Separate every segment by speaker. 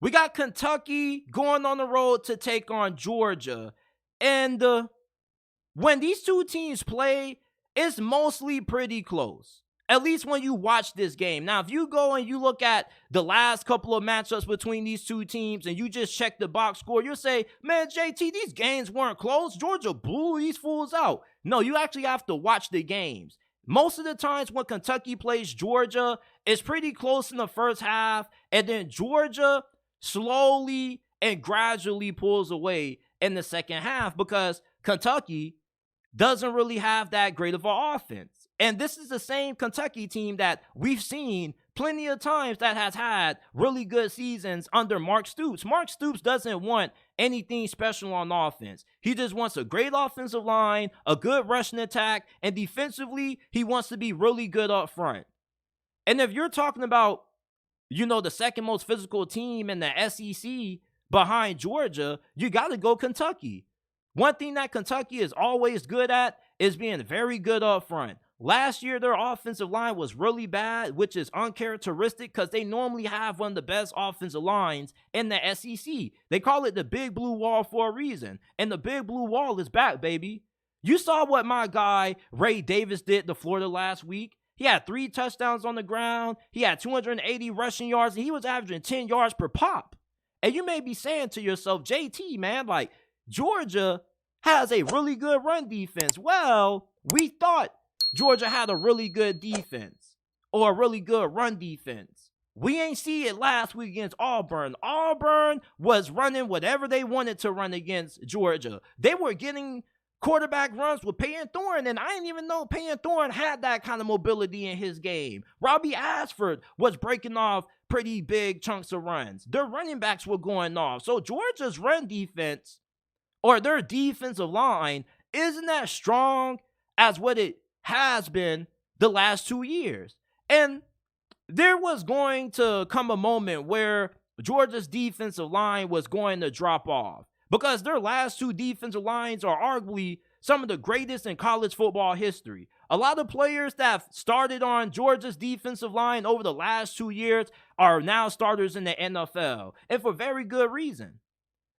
Speaker 1: We got Kentucky going on the road to take on Georgia. And when these two teams play, it's mostly pretty close. At least when you watch this game. Now, if you go and you look at the last couple of matchups between these two teams and you just check the box score, you'll say, man, JT, these games weren't close. Georgia blew these fools out. No, you actually have to watch the games. Most of the times when Kentucky plays Georgia, it's pretty close in the first half, and then Georgia slowly and gradually pulls away in the second half because Kentucky doesn't really have that great of an offense. And this is the same Kentucky team that we've seen plenty of times that has had really good seasons under Mark Stoops. Mark Stoops doesn't want anything special on offense. He just wants a great offensive line, a good rushing attack, and defensively, he wants to be really good up front. And if you're talking about, the second most physical team in the SEC behind Georgia, you got to go Kentucky. One thing that Kentucky is always good at is being very good up front. Last year, their offensive line was really bad, which is uncharacteristic because they normally have one of the best offensive lines in the SEC. They call it the Big Blue Wall for a reason, and the Big Blue Wall is back, baby. You saw what my guy Ray Ravis did to Florida last week. He had 3 touchdowns on the ground. He had 280 rushing yards, and he was averaging 10 yards per pop. And you may be saying to yourself, JT, man, like, Georgia has a really good run defense. Well, we thought Georgia had a really good defense or a really good run defense. We ain't see it last week against Auburn. Auburn was running whatever they wanted to run against Georgia. They were getting quarterback runs with Payton Thorne, and I didn't even know Payton Thorne had that kind of mobility in his game. Robbie Ashford was breaking off pretty big chunks of runs. Their running backs were going off. So Georgia's run defense or their defensive line isn't as strong as what it has been the last 2 years. And there was going to come a moment where Georgia's defensive line was going to drop off because their last 2 defensive lines are arguably some of the greatest in college football history. A lot of players that have started on Georgia's defensive line over the last 2 years are now starters in the NFL, and for very good reason.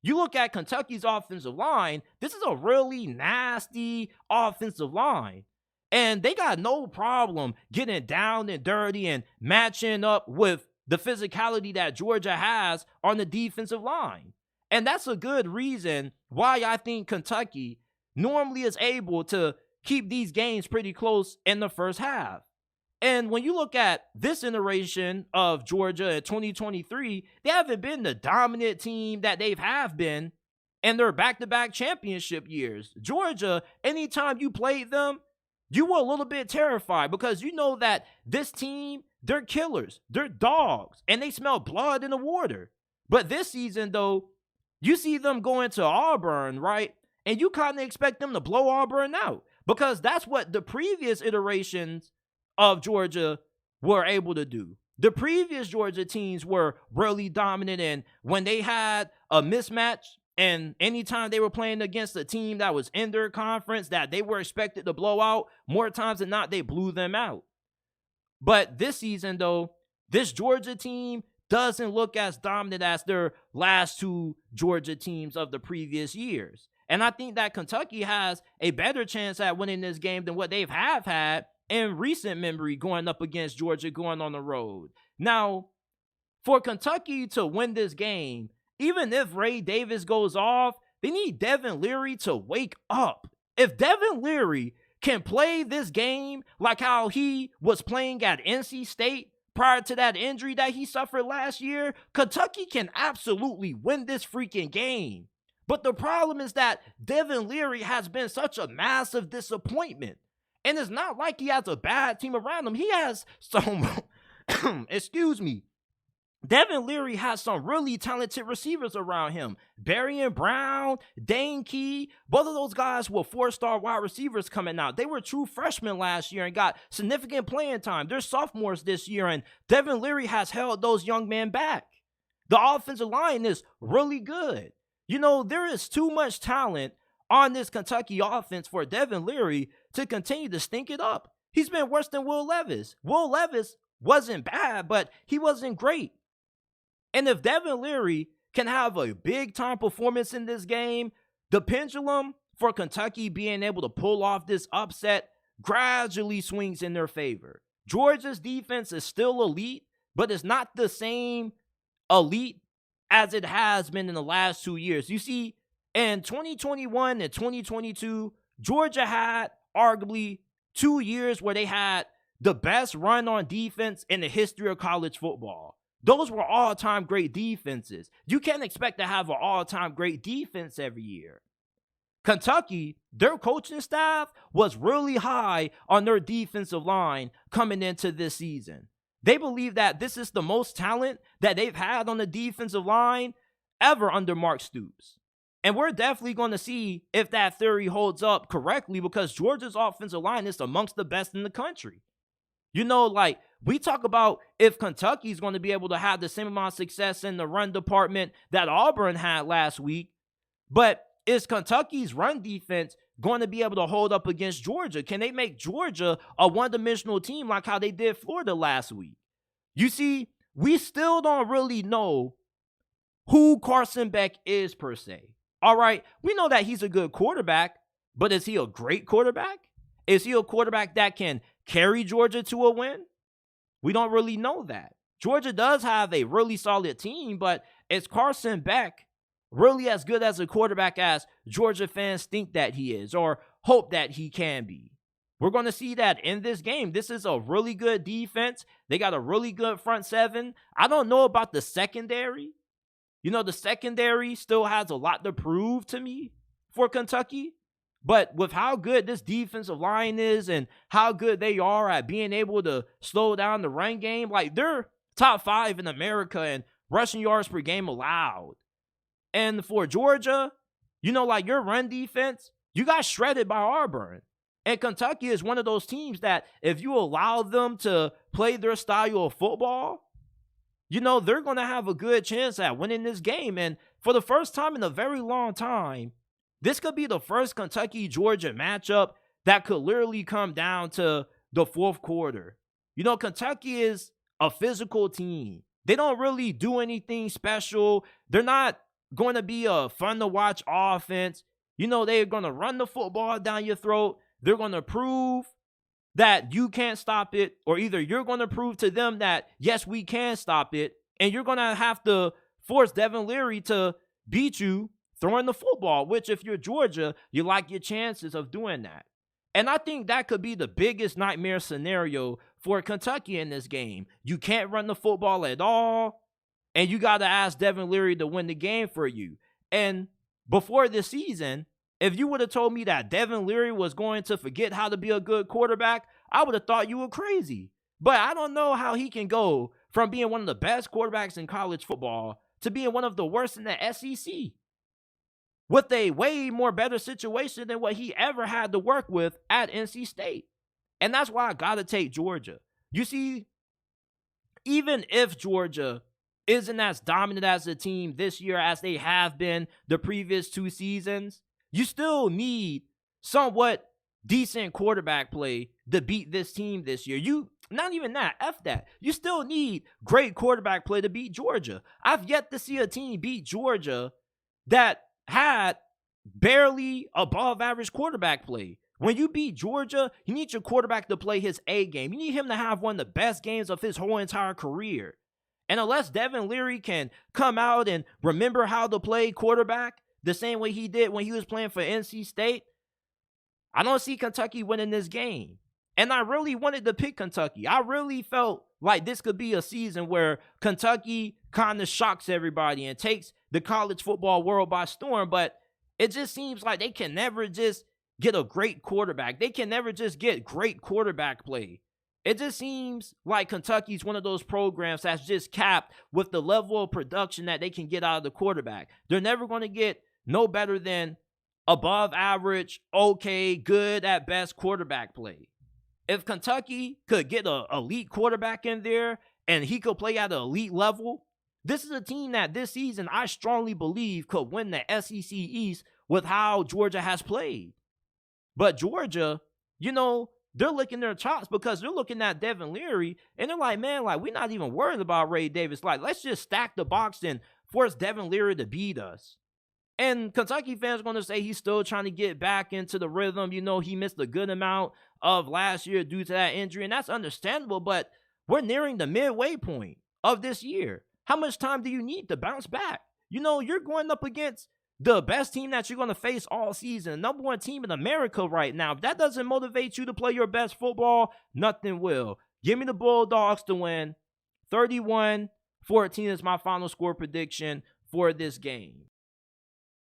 Speaker 1: You look at Kentucky's offensive line, this is a really nasty offensive line. And they got no problem getting down and dirty and matching up with the physicality that Georgia has on the defensive line. And that's a good reason why I think Kentucky normally is able to keep these games pretty close in the first half. And when you look at this iteration of Georgia in 2023, they haven't been the dominant team that they have been in their back-to-back championship years. Georgia, anytime you played them, you were a little bit terrified because you know that this team, they're killers, they're dogs, and they smell blood in the water. But this season, though, you see them going to Auburn, right? And you kind of expect them to blow Auburn out because that's what the previous iterations of Georgia were able to do. The previous Georgia teams were really dominant, and when they had a mismatch, and anytime they were playing against a team that was in their conference that they were expected to blow out, more times than not, they blew them out. But this season, though, this Georgia team doesn't look as dominant as their last 2 Georgia teams of the previous years. And I think that Kentucky has a better chance at winning this game than what they have had in recent memory going up against Georgia going on the road. Now, for Kentucky to win this game, even if Ray Ravis goes off, they need Devin Leary to wake up. If Devin Leary can play this game like how he was playing at NC State prior to that injury that he suffered last year, Kentucky can absolutely win this freaking game. But the problem is that Devin Leary has been such a massive disappointment. And it's not like he has a bad team around him. He has some, Devin Leary has some really talented receivers around him. Berrien Brown, Dane Key, both of those guys were 4-star wide receivers coming out. They were true freshmen last year and got significant playing time. They're sophomores this year, and Devin Leary has held those young men back. The offensive line is really good. There is too much talent on this Kentucky offense for Devin Leary to continue to stink it up. He's been worse than Will Levis. Will Levis wasn't bad, but he wasn't great. And if Devin Leary can have a big-time performance in this game, the pendulum for Kentucky being able to pull off this upset gradually swings in their favor. Georgia's defense is still elite, but it's not the same elite as it has been in the last 2 years. You see, in 2021 and 2022, Georgia had arguably 2 years where they had the best run on defense in the history of college football. Those were all-time great defenses. You can't expect to have an all-time great defense every year. Kentucky, their coaching staff was really high on their defensive line coming into this season. They believe that this is the most talent that they've had on the defensive line ever under Mark Stoops. And we're definitely going to see if that theory holds up correctly, because Georgia's offensive line is amongst the best in the country. You know, like, we talk about if Kentucky's going to be able to have the same amount of success in the run department that Auburn had last week, but is Kentucky's run defense going to be able to hold up against Georgia? Can they make Georgia a one-dimensional team like how they did Florida last week? You see, we still don't really know who Carson Beck is per se. All right, we know that he's a good quarterback, but is he a great quarterback? Is he a quarterback that can carry Georgia to a win? We don't really know that. Georgia does have a really solid team, but is Carson Beck really as good as a quarterback as Georgia fans think that he is or hope that he can be? We're going to see that in this game. This is a really good defense. They got a really good front seven. I don't know about the secondary. You know, the secondary still has a lot to prove to me for Kentucky. But with how good this defensive line is and how good they are at being able to slow down the run game, like, they're top 5 in America in rushing yards per game allowed. And for Georgia, you know, like, your run defense, you got shredded by Auburn. And Kentucky is one of those teams that if you allow them to play their style of football, you know, they're going to have a good chance at winning this game. And for the first time in a very long time, this could be the first Kentucky-Georgia matchup that could literally come down to the fourth quarter. You know, Kentucky is a physical team. They don't really do anything special. They're not going to be a fun-to-watch offense. You know, they're going to run the football down your throat. They're going to prove that you can't stop it, or either you're going to prove to them that, yes, we can stop it, and you're going to have to force Devin Leary to beat you throwing the football, which if you're Georgia, you like your chances of doing that. And I think that could be the biggest nightmare scenario for Kentucky in this game. You can't run the football at all, and you got to ask Devin Leary to win the game for you. And before this season, if you would have told me that Devin Leary was going to forget how to be a good quarterback, I would have thought you were crazy. But I don't know how he can go from being one of the best quarterbacks in college football to being one of the worst in the SEC, with a way more better situation than what he ever had to work with at NC State. And that's why I got to take Georgia. You see, even if Georgia isn't as dominant as a team this year as they have been the previous 2 seasons, you still need somewhat decent quarterback play to beat this team this year. Not even that, F that. You still need great quarterback play to beat Georgia. I've yet to see a team beat Georgia that had barely above average quarterback play. When you beat Georgia, you need your quarterback to play his A game. You need him to have one of the best games of his whole entire career. And unless Devin Leary can come out and remember how to play quarterback the same way he did when he was playing for NC State, I don't see Kentucky winning this game. And I really wanted to pick Kentucky. I really felt like this could be a season where Kentucky kind of shocks everybody and takes the college football world by storm. But it just seems like they can never just get a great quarterback. They can never just get great quarterback play. It just seems like Kentucky's one of those programs that's just capped with the level of production that they can get out of the quarterback. They're never going to get no better than above average, okay, good at best quarterback play. If Kentucky could get an elite quarterback in there and he could play at an elite level, this is a team that this season I strongly believe could win the SEC East with how Georgia has played. But Georgia, you know, they're licking their chops because they're looking at Devin Leary and they're like, man, like, we're not even worried about Ray Davis. Like, let's just stack the box and force Devin Leary to beat us. And Kentucky fans are going to say he's still trying to get back into the rhythm. You know, he missed a good amount of last year due to that injury, and that's understandable, but we're nearing the midway point of this year. How much time do you need to bounce back? You know, you're going up against the best team that you're going to face all season, number one team in America right now. If that doesn't motivate you to play your best football, nothing will. Give me the Bulldogs to win. 31-14 is my final score prediction for this game.